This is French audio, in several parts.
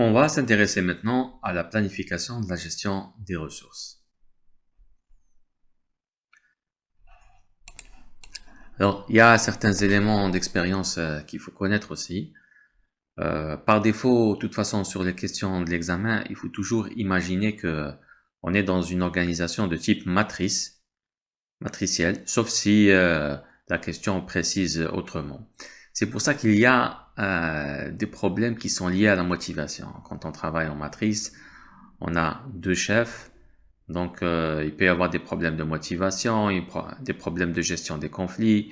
On va s'intéresser maintenant à la planification de la gestion des ressources. Alors, il y a certains éléments d'expérience qu'il faut connaître aussi. Par défaut, de toute façon, sur les questions de l'examen, il faut toujours imaginer que on est dans une organisation de type matricielle, sauf si la question précise autrement. C'est pour ça qu'il y a des problèmes qui sont liés à la motivation. Quand on travaille en matrice, on a deux chefs, donc il peut y avoir des problèmes de motivation, des problèmes de gestion des conflits,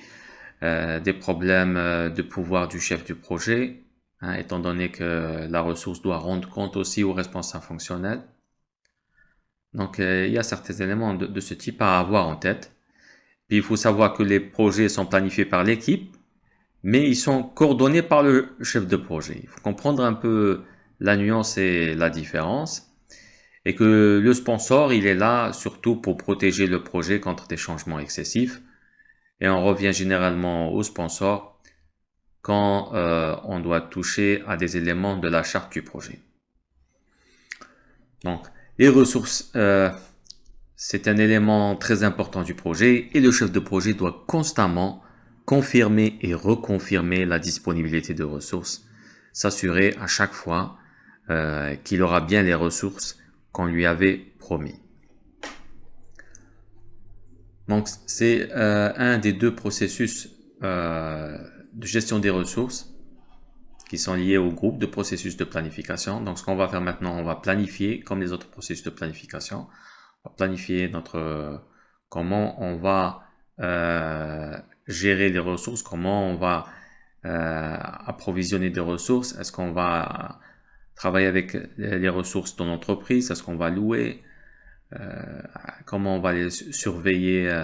des problèmes de pouvoir du chef du projet, hein, étant donné que la ressource doit rendre compte aussi aux responsables fonctionnels. Donc il y a certains éléments de ce type à avoir en tête. Puis il faut savoir que les projets sont planifiés par l'équipe, mais ils sont coordonnés par le chef de projet. Il faut comprendre un peu la nuance et la différence. Et que le sponsor, il est là surtout pour protéger le projet contre des changements excessifs. Et on revient généralement au sponsor quand on doit toucher à des éléments de la charte du projet. Donc, les ressources, c'est un élément très important du projet et le chef de projet doit constamment confirmer et reconfirmer la disponibilité de ressources, s'assurer à chaque fois qu'il aura bien les ressources qu'on lui avait promis. Donc, c'est un des deux processus de gestion des ressources qui sont liés au groupe de processus de planification. Donc, ce qu'on va faire maintenant, on va planifier comme les autres processus de planification. On va planifier comment on va gérer les ressources, comment on va approvisionner des ressources. Est-ce qu'on va travailler avec les ressources de l'entreprise? Est-ce qu'on va louer? Comment on va les surveiller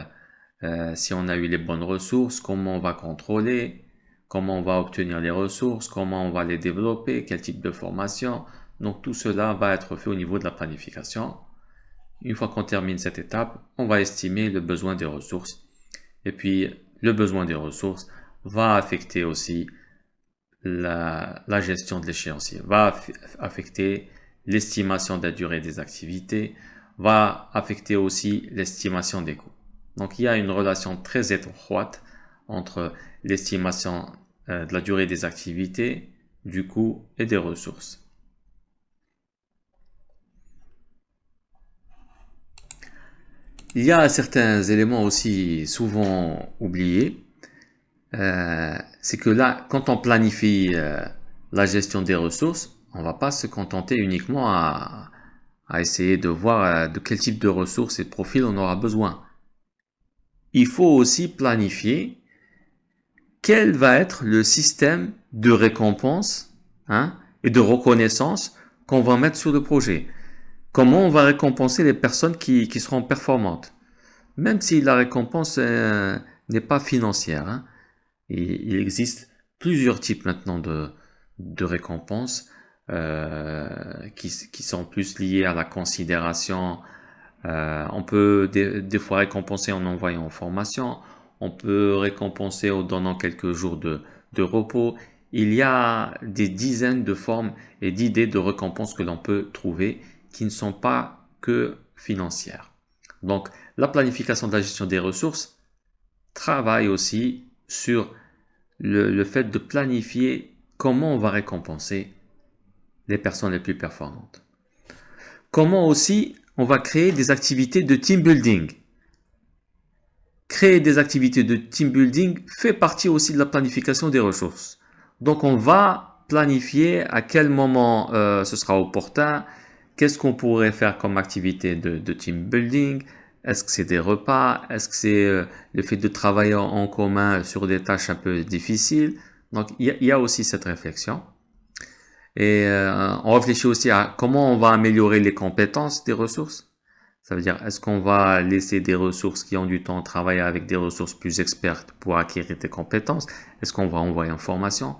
si on a eu les bonnes ressources, comment on va contrôler, comment on va obtenir les ressources, comment on va les développer, quel type de formation. Donc tout cela va être fait au niveau de la planification. Une fois qu'on termine cette étape, on va estimer le besoin des ressources. Et puis le besoin des ressources va affecter aussi la gestion de l'échéancier, va affecter l'estimation de la durée des activités, va affecter aussi l'estimation des coûts. Donc il y a une relation très étroite entre l'estimation de la durée des activités, du coût et des ressources. Il y a certains éléments aussi souvent oubliés. C'est que là, quand on planifie la gestion des ressources, on ne va pas se contenter uniquement à essayer de voir de quel type de ressources et de profils on aura besoin. Il faut aussi planifier quel va être le système de récompense et de reconnaissance qu'on va mettre sur le projet. Comment on va récompenser les personnes qui seront performantes, même si la récompense n'est pas financière. Il existe plusieurs types maintenant de récompenses qui sont plus liées à la considération. On peut des fois récompenser en envoyant en formation. On peut récompenser en donnant quelques jours de repos. Il y a des dizaines de formes et d'idées de récompenses que l'on peut trouver qui ne sont pas que financières. Donc, la planification de la gestion des ressources travaille aussi sur le fait de planifier comment on va récompenser les personnes les plus performantes. Comment aussi on va créer des activités de team building. Créer des activités de team building fait partie aussi de la planification des ressources. Donc on va planifier à quel moment ce sera opportun, qu'est-ce qu'on pourrait faire comme activité de team building, est-ce que c'est des repas, est-ce que c'est le fait de travailler en commun sur des tâches un peu difficiles. Donc il y a aussi cette réflexion. Et on réfléchit aussi à comment on va améliorer les compétences des ressources. Ça veut dire, est-ce qu'on va laisser des ressources qui ont du temps travailler avec des ressources plus expertes pour acquérir des compétences? Est-ce qu'on va envoyer en formation?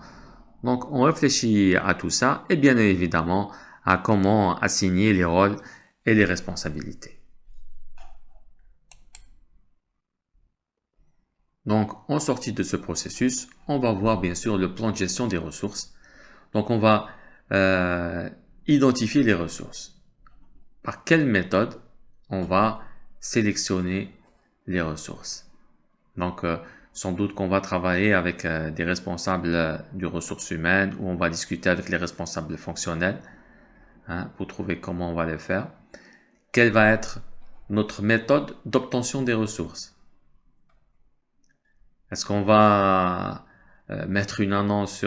Donc, on réfléchit à tout ça et bien évidemment à comment assigner les rôles et les responsabilités. Donc, en sortie de ce processus, on va voir bien sûr le plan de gestion des ressources. Donc, on va identifier les ressources. Par quelle méthode on va sélectionner les ressources? Donc, sans doute qu'on va travailler avec des responsables du ressources humaines ou on va discuter avec les responsables fonctionnels pour trouver comment on va les faire. Quelle va être notre méthode d'obtention des ressources? Est-ce qu'on va mettre une annonce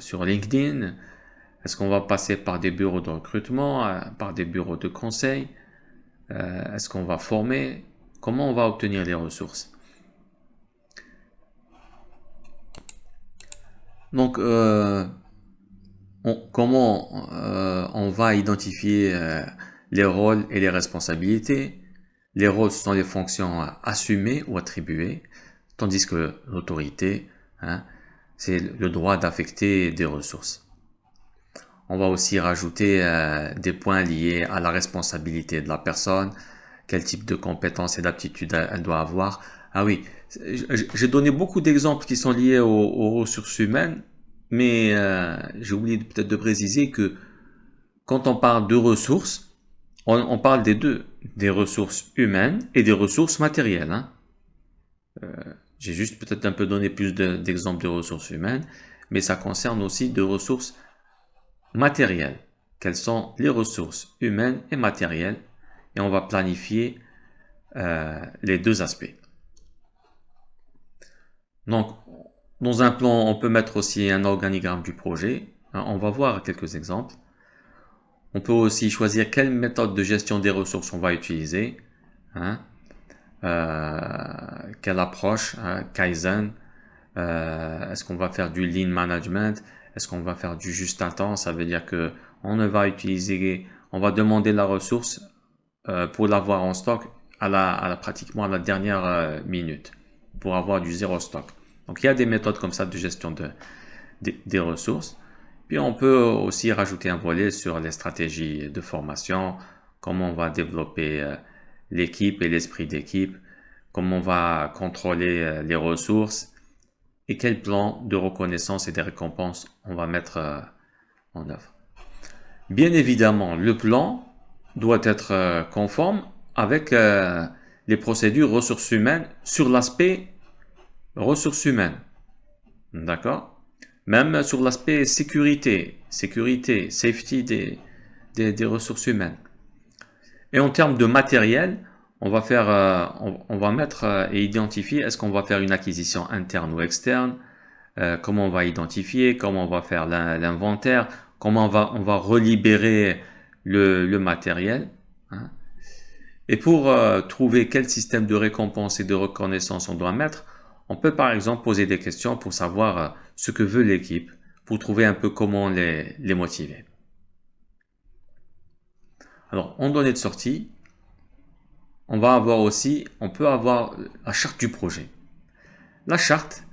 sur LinkedIn? Est-ce qu'on va passer par des bureaux de recrutement, par des bureaux de conseil? Est-ce qu'on va former? Comment on va obtenir les ressources? Donc, comment on va identifier les rôles et les responsabilités? Les rôles sont les fonctions assumées ou attribuées, tandis que l'autorité, c'est le droit d'affecter des ressources. On va aussi rajouter des points liés à la responsabilité de la personne, quel type de compétences et d'aptitudes elle doit avoir. Ah oui, j'ai donné beaucoup d'exemples qui sont liés aux ressources humaines, mais j'ai oublié peut-être de préciser que quand on parle de ressources, on parle des deux, des ressources humaines et des ressources matérielles. J'ai juste peut-être un peu donné plus d'exemples de ressources humaines, mais ça concerne aussi de ressources matérielles. Quelles sont les ressources humaines et matérielles? Et on va planifier les deux aspects. Donc, dans un plan, on peut mettre aussi un organigramme du projet. On va voir quelques exemples. On peut aussi choisir quelle méthode de gestion des ressources on va utiliser. Quelle approche, Kaizen. Est-ce qu'on va faire du Lean Management? Est-ce qu'on va faire du juste à temps? Ça veut dire que on va demander la ressource pour l'avoir en stock pratiquement à la dernière minute, pour avoir du zéro stock. Donc il y a des méthodes comme ça de gestion des ressources. Puis on peut aussi rajouter un volet sur les stratégies de formation, comment on va développer l'équipe et l'esprit d'équipe, comment on va contrôler les ressources et quel plan de reconnaissance et de récompense on va mettre en œuvre. Bien évidemment, le plan doit être conforme avec les procédures ressources humaines sur l'aspect ressources humaines. D'accord? Même sur l'aspect sécurité, safety des ressources humaines. Et en termes de matériel, on va mettre et identifier est-ce qu'on va faire une acquisition interne ou externe, comment on va identifier, comment on va faire l'inventaire, comment on va relibérer le matériel. Et pour trouver quel système de récompense et de reconnaissance on doit mettre, on peut par exemple poser des questions pour savoir ce que veut l'équipe, pour trouver un peu comment les motiver. Alors, en données de sortie, on peut avoir la charte du projet. La charte,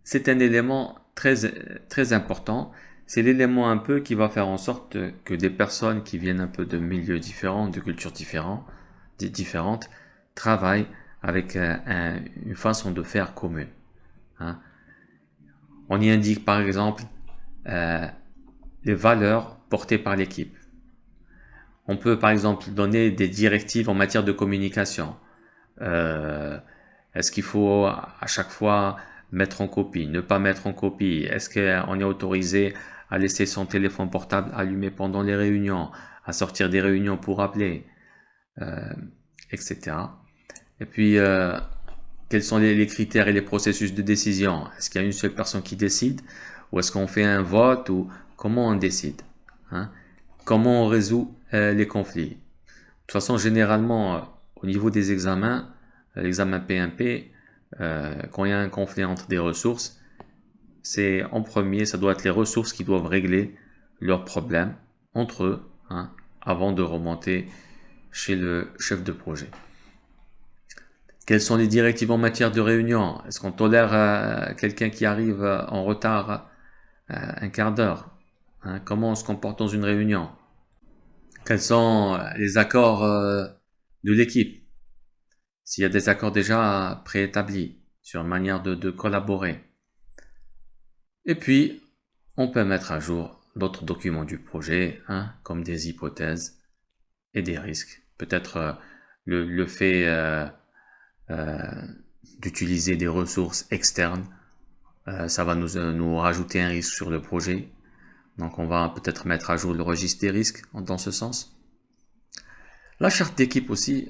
c'est un élément très important. C'est l'élément un peu qui va faire en sorte que des personnes qui viennent un peu de milieux différents, de cultures différentes, travaillent avec une façon de faire commune. On y indique par exemple les valeurs portées par l'équipe. On peut par exemple donner des directives en matière de communication. Est-ce qu'il faut à chaque fois mettre en copie, ne pas mettre en copie? Est-ce qu'on est autorisé à laisser son téléphone portable allumé pendant les réunions, à sortir des réunions pour appeler, etc. Et puis, quels sont les critères et les processus de décision? Est-ce qu'il y a une seule personne qui décide? Ou est-ce qu'on fait un vote? Ou comment on décide? Comment on résout les conflits? De toute façon, généralement, au niveau des examens, l'examen PMP, quand il y a un conflit entre des ressources, c'est en premier, ça doit être les ressources qui doivent régler leurs problèmes entre eux, avant de remonter chez le chef de projet. Quelles sont les directives en matière de réunion? Est-ce qu'on tolère quelqu'un qui arrive en retard un quart d'heure? Comment on se comporte dans une réunion? Quels sont les accords de l'équipe? S'il y a des accords déjà préétablis sur une manière de collaborer. Et puis, on peut mettre à jour d'autres documents du projet, hein, comme des hypothèses et des risques. Peut-être le fait d'utiliser des ressources externes, ça va nous rajouter un risque sur le projet. Donc on va peut-être mettre à jour le registre des risques dans ce sens. La charte d'équipe aussi,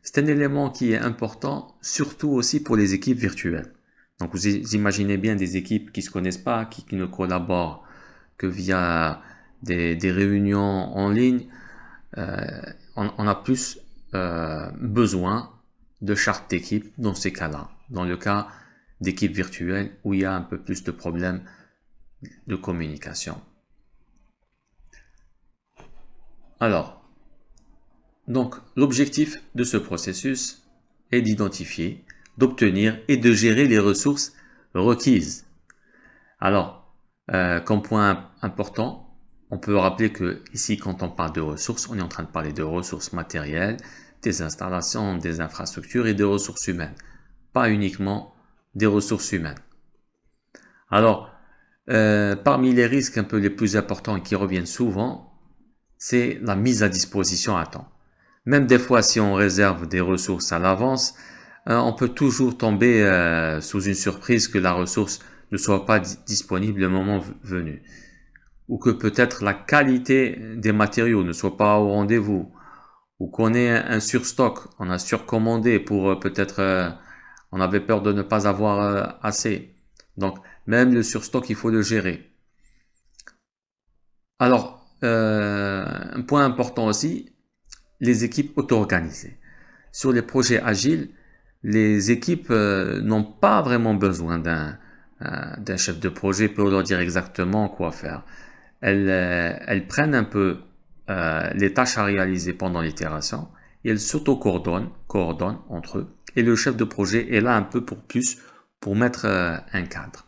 c'est un élément qui est important, surtout aussi pour les équipes virtuelles. Donc vous imaginez bien des équipes qui ne se connaissent pas, qui ne collaborent que via des réunions en ligne. On a plus besoin de charte d'équipe dans ces cas-là. Dans le cas d'équipes virtuelles où il y a un peu plus de problèmes de communication. Alors, donc l'objectif de ce processus est d'identifier, d'obtenir et de gérer les ressources requises. Alors, comme point important, on peut rappeler que ici, quand on parle de ressources, on est en train de parler de ressources matérielles, des installations, des infrastructures et des ressources humaines, pas uniquement des ressources humaines. Alors, parmi les risques un peu les plus importants et qui reviennent souvent, c'est la mise à disposition à temps. Même des fois, si on réserve des ressources à l'avance, on peut toujours tomber sous une surprise que la ressource ne soit pas disponible le moment venu. Ou que peut-être la qualité des matériaux ne soit pas au rendez-vous. Ou qu'on ait un surstock, on a surcommandé pour peut-être, on avait peur de ne pas avoir assez. Donc, même le surstock, il faut le gérer. Alors, un point important aussi, les équipes auto-organisées. Sur les projets agiles, les équipes n'ont pas vraiment besoin d'un chef de projet pour leur dire exactement quoi faire. Elles prennent un peu les tâches à réaliser pendant l'itération et elles s'auto-coordonnent entre eux. Et le chef de projet est là un peu pour mettre un cadre.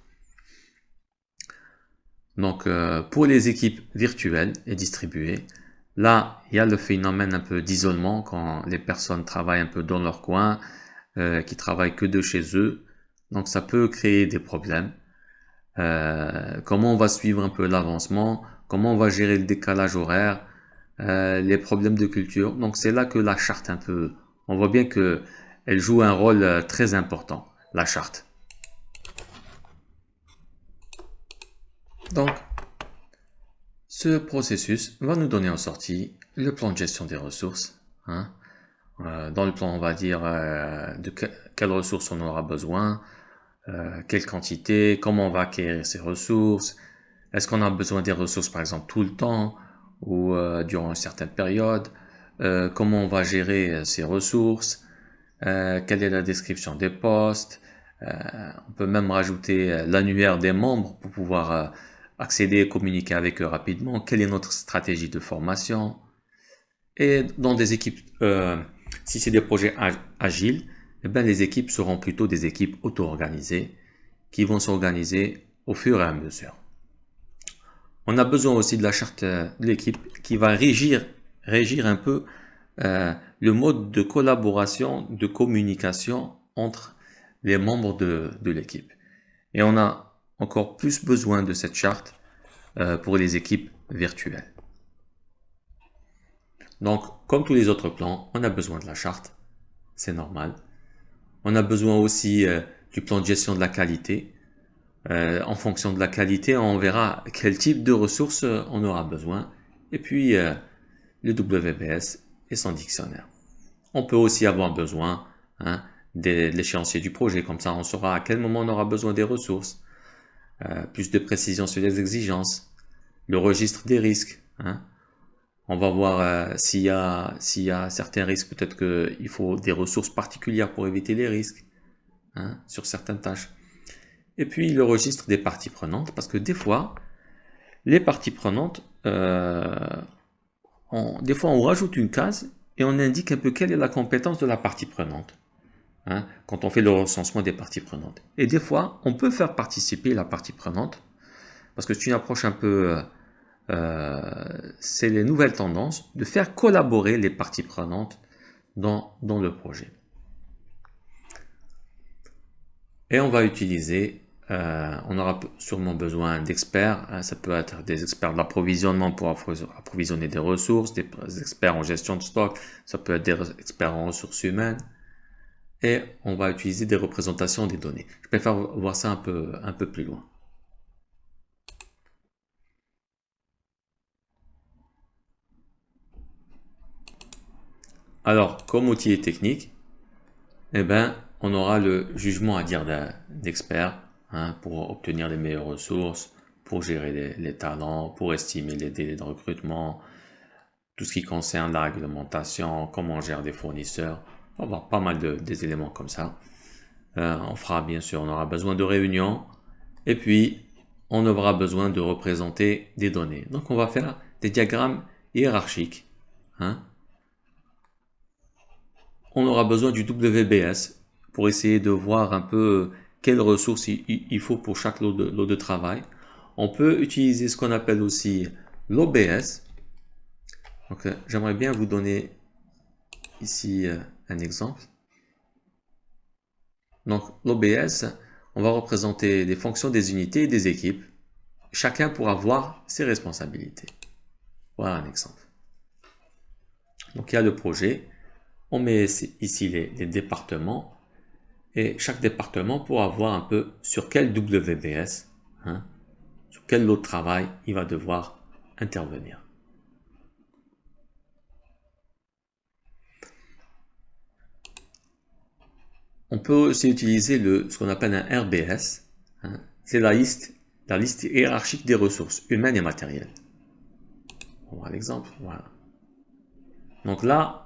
Donc, pour les équipes virtuelles et distribuées, là, il y a le phénomène un peu d'isolement quand les personnes travaillent un peu dans leur coin, qui travaillent que de chez eux. Donc, ça peut créer des problèmes. Comment on va suivre un peu l'avancement, comment on va gérer le décalage horaire, les problèmes de culture. Donc, c'est là que la charte un peu, on voit bien que elle joue un rôle très important, la charte. Donc, ce processus va nous donner en sortie le plan de gestion des ressources. Hein. Dans le plan, on va dire de quelles ressources on aura besoin, quelle quantité, comment on va acquérir ces ressources, est-ce qu'on a besoin des ressources par exemple tout le temps ou durant une certaine période, comment on va gérer ces ressources, quelle est la description des postes, on peut même rajouter l'annuaire des membres pour pouvoir accéder et communiquer avec eux rapidement, quelle est notre stratégie de formation. Et dans des équipes, si c'est des projets agiles, eh bien les équipes seront plutôt des équipes auto-organisées qui vont s'organiser au fur et à mesure. On a besoin aussi de la charte de l'équipe qui va régir un peu le mode de collaboration, de communication entre les membres de l'équipe. Et on a encore plus besoin de cette charte pour les équipes virtuelles. Donc, comme tous les autres plans, on a besoin de la charte, c'est normal. On a besoin aussi du plan de gestion de la qualité. En fonction de la qualité, on verra quel type de ressources on aura besoin. Et puis, le WBS et son dictionnaire. On peut aussi avoir besoin de l'échéancier du projet, comme ça on saura à quel moment on aura besoin des ressources. Plus de précision sur les exigences, le registre des risques. On va voir s'il y a certains risques, peut-être qu'il faut des ressources particulières pour éviter les risques sur certaines tâches. Et puis le registre des parties prenantes, parce que des fois, les parties prenantes, des fois on rajoute une case et on indique un peu quelle est la compétence de la partie prenante. Quand on fait le recensement des parties prenantes. Et des fois, on peut faire participer la partie prenante, parce que c'est une approche un peu... c'est les nouvelles tendances de faire collaborer les parties prenantes dans le projet. Et on va utiliser on aura sûrement besoin d'experts, hein. Ça peut être des experts de l'approvisionnement pour approvisionner des ressources, des experts en gestion de stock, ça peut être des experts en ressources humaines. Et on va utiliser des représentations des données. Je préfère voir ça un peu plus loin. Alors, comme outil technique, eh ben, on aura le jugement à dire d'experts, hein, pour obtenir les meilleures ressources, pour gérer les talents, pour estimer les délais de recrutement, tout ce qui concerne la réglementation, comment on gère des fournisseurs. On va avoir pas mal des éléments comme ça. On fera bien sûr, on aura besoin de réunions, et puis on aura besoin de représenter des données. Donc on va faire des diagrammes hiérarchiques, hein. On aura besoin du WBS pour essayer de voir un peu quelles ressources il faut pour chaque lot de travail. On peut utiliser ce qu'on appelle aussi l'OBS. Donc j'aimerais bien vous donner ici un exemple. Donc l'OBS, on va représenter les fonctions des unités et des équipes. Chacun pourra voir ses responsabilités. Voilà un exemple. Donc il y a le projet. On met ici les départements. Et chaque département pourra voir un peu sur quel WBS, hein, sur quel lot de travail il va devoir intervenir. On peut aussi utiliser ce qu'on appelle un RBS, hein. C'est la liste hiérarchique des ressources humaines et matérielles. On va voir l'exemple, voilà. Donc là,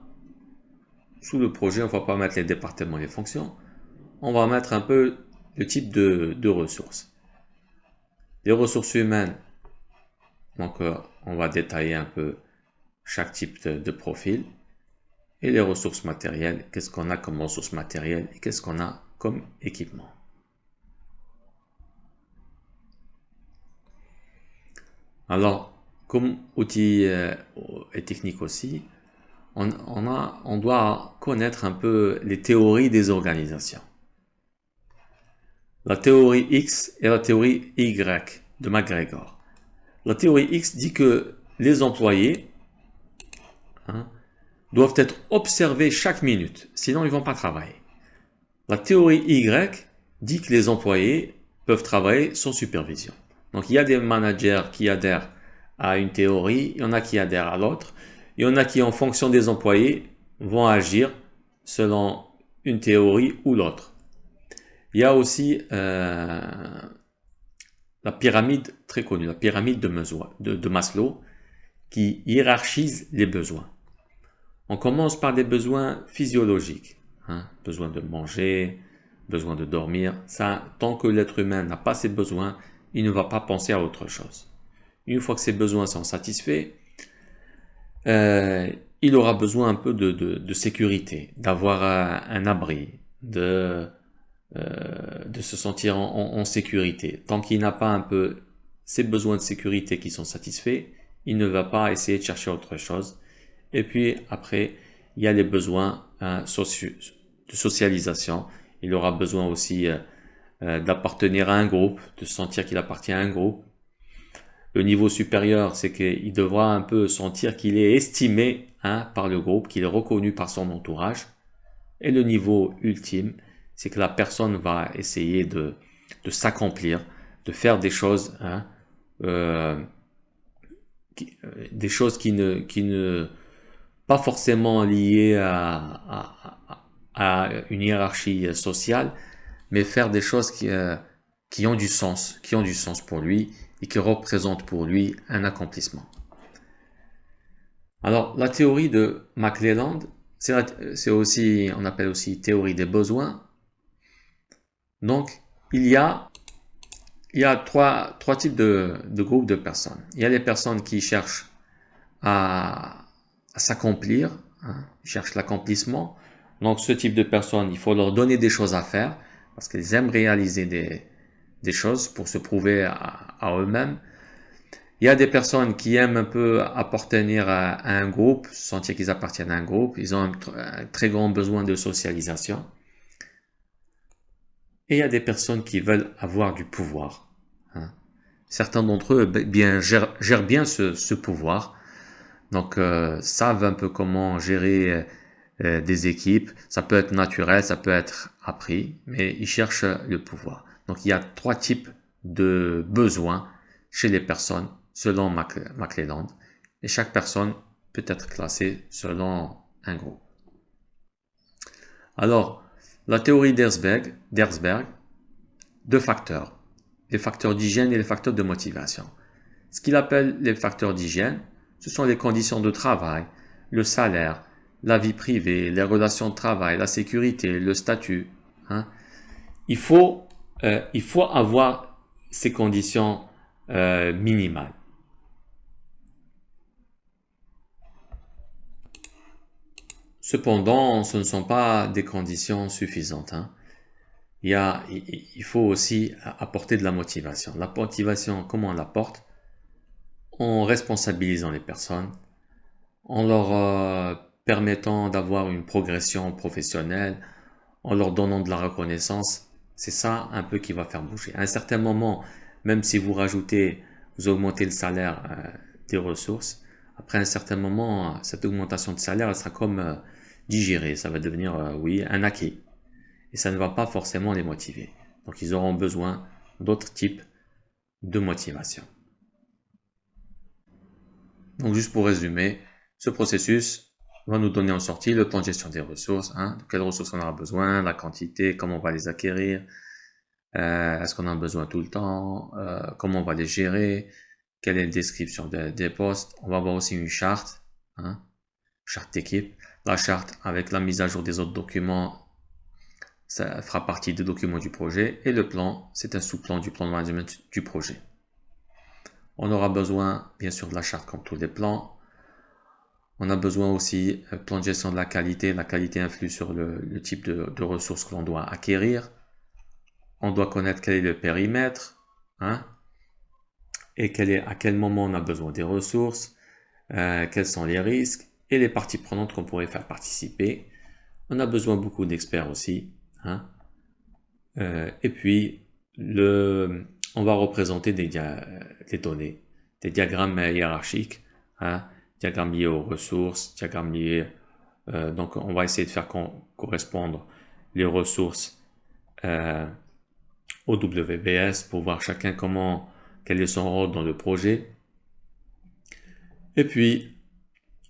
sous le projet, on ne va pas mettre les départements et les fonctions, on va mettre un peu le type de ressources. Les ressources humaines, donc on va détailler un peu chaque type de profil. Et les ressources matérielles, qu'est-ce qu'on a comme ressources matérielles et qu'est-ce qu'on a comme équipement. Alors, comme outil et technique aussi, on doit connaître un peu les théories des organisations. La théorie X et la théorie Y de McGregor. La théorie X dit que les employés, hein, doivent être observés chaque minute, sinon ils ne vont pas travailler. La théorie Y dit que les employés peuvent travailler sans supervision. Donc il y a des managers qui adhèrent à une théorie, il y en a qui adhèrent à l'autre, il y en a qui en fonction des employés vont agir selon une théorie ou l'autre. Il y a aussi la pyramide très connue, la pyramide de Maslow, qui hiérarchise les besoins. On commence par des besoins physiologiques, hein, besoin de manger, besoin de dormir. Ça, tant que l'être humain n'a pas ces besoins, il ne va pas penser à autre chose. Une fois que ces besoins sont satisfaits, il aura besoin un peu de sécurité, d'avoir un abri, de se sentir en sécurité. Tant qu'il n'a pas un peu ces besoins de sécurité qui sont satisfaits, il ne va pas essayer de chercher autre chose. Et puis après, il y a les besoins de socialisation. Il aura besoin aussi d'appartenir à un groupe, de sentir qu'il appartient à un groupe. Le niveau supérieur, c'est qu'il devra un peu sentir qu'il est estimé, hein, par le groupe, qu'il est reconnu par son entourage. Et le niveau ultime, c'est que la personne va essayer de s'accomplir, de faire des choses, hein, des choses qui ne pas forcément liées à une hiérarchie sociale, mais faire des choses qui ont du sens pour lui et qui représentent pour lui un accomplissement. Alors, la théorie de McClelland, c'est aussi, on appelle aussi théorie des besoins. Donc, il y a trois types de groupes de personnes. Il y a les personnes qui cherchent à s'accomplir, hein, cherchent l'accomplissement. Donc, ce type de personnes, il faut leur donner des choses à faire parce qu'ils aiment réaliser des choses pour se prouver à eux-mêmes. Il y a des personnes qui aiment un peu appartenir à un groupe, sentir qu'ils appartiennent à un groupe. Ils ont un très grand besoin de socialisation. et il y a des personnes qui veulent avoir du pouvoir. Hein. Certains d'entre eux gèrent bien ce pouvoir, donc savent un peu comment gérer des équipes. Ça peut être naturel, ça peut être appris, mais ils cherchent le pouvoir. Donc il y a 3 types de besoins chez les personnes selon McClelland, et chaque personne peut être classée selon un groupe. Alors, la théorie d'Herzberg, 2 facteurs, les facteurs d'hygiène et les facteurs de motivation. Ce qu'il appelle les facteurs d'hygiène, ce sont les conditions de travail, le salaire, la vie privée, les relations de travail, la sécurité, le statut. Hein. Il faut avoir ces conditions minimales. Cependant, ce ne sont pas des conditions suffisantes. Hein. Il faut aussi apporter de la motivation. La motivation, comment on l'apporte? En responsabilisant les personnes, en leur permettant d'avoir une progression professionnelle, en leur donnant de la reconnaissance. C'est ça un peu qui va faire bouger. À un certain moment, même si vous augmentez le salaire des ressources, après un certain moment, cette augmentation de salaire, elle sera comme digérée. Ça va devenir, oui, un acquis. Et ça ne va pas forcément les motiver. Donc ils auront besoin d'autres types de motivation. Donc juste pour résumer, ce processus va nous donner en sortie le plan de gestion des ressources, hein, de quelles ressources on aura besoin, la quantité, comment on va les acquérir, est-ce qu'on en a besoin tout le temps, comment on va les gérer, quelle est la description des postes. On va avoir aussi une charte, hein, charte d'équipe. La charte avec la mise à jour des autres documents, ça fera partie des documents du projet, et le plan, c'est un sous-plan du plan de management du projet. On aura besoin, bien sûr, de la charte comme tous les plans. On a besoin aussi plan de gestion de la qualité. La qualité influe sur le type de ressources que l'on doit acquérir. On doit connaître quel est le périmètre, hein, et à quel moment on a besoin des ressources, quels sont les risques, et les parties prenantes qu'on pourrait faire participer. On a besoin beaucoup d'experts aussi. Hein. Et puis, on va représenter des données, des diagrammes hiérarchiques, hein, diagrammes liés aux ressources, diagrammes liés... donc, on va essayer de faire correspondre les ressources au WBS pour voir chacun quel est son rôle dans le projet. Et puis,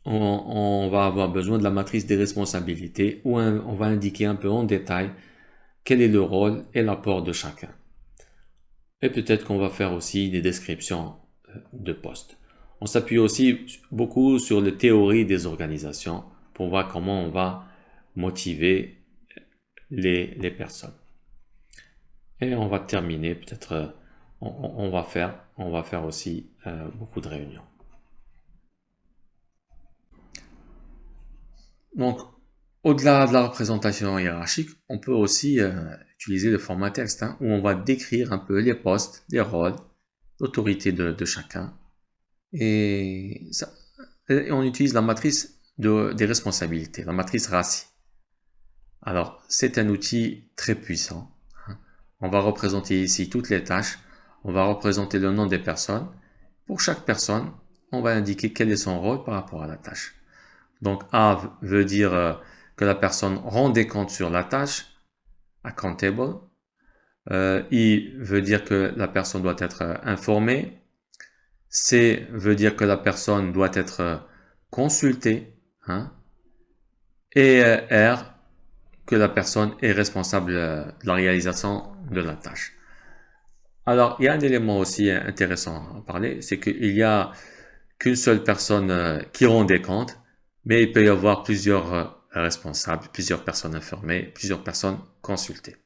on va avoir besoin de la matrice des responsabilités où on va indiquer un peu en détail quel est le rôle et l'apport de chacun. Et peut-être qu'on va faire aussi des descriptions de postes. On s'appuie aussi beaucoup sur les théories des organisations pour voir comment on va motiver les personnes. Et on va terminer, peut-être, on va faire aussi beaucoup de réunions. Donc, au-delà de la représentation hiérarchique, on peut aussi utiliser le format texte, hein, où on va décrire un peu les postes, les rôles, l'autorité de chacun. Et on utilise la matrice des responsabilités, la matrice RACI. Alors, c'est un outil très puissant. Hein. On va représenter ici toutes les tâches. On va représenter le nom des personnes. Pour chaque personne, on va indiquer quel est son rôle par rapport à la tâche. Donc, A veut dire que la personne rend des comptes sur la tâche, accountable. I veut dire que la personne doit être informée. C veut dire que la personne doit être consultée. Hein. Et R, que la personne est responsable de la réalisation de la tâche. Alors, il y a un élément aussi intéressant à parler, c'est qu'il n'y a qu'une seule personne qui rend des comptes, mais il peut y avoir plusieurs responsables, plusieurs personnes informées, plusieurs personnes consultées.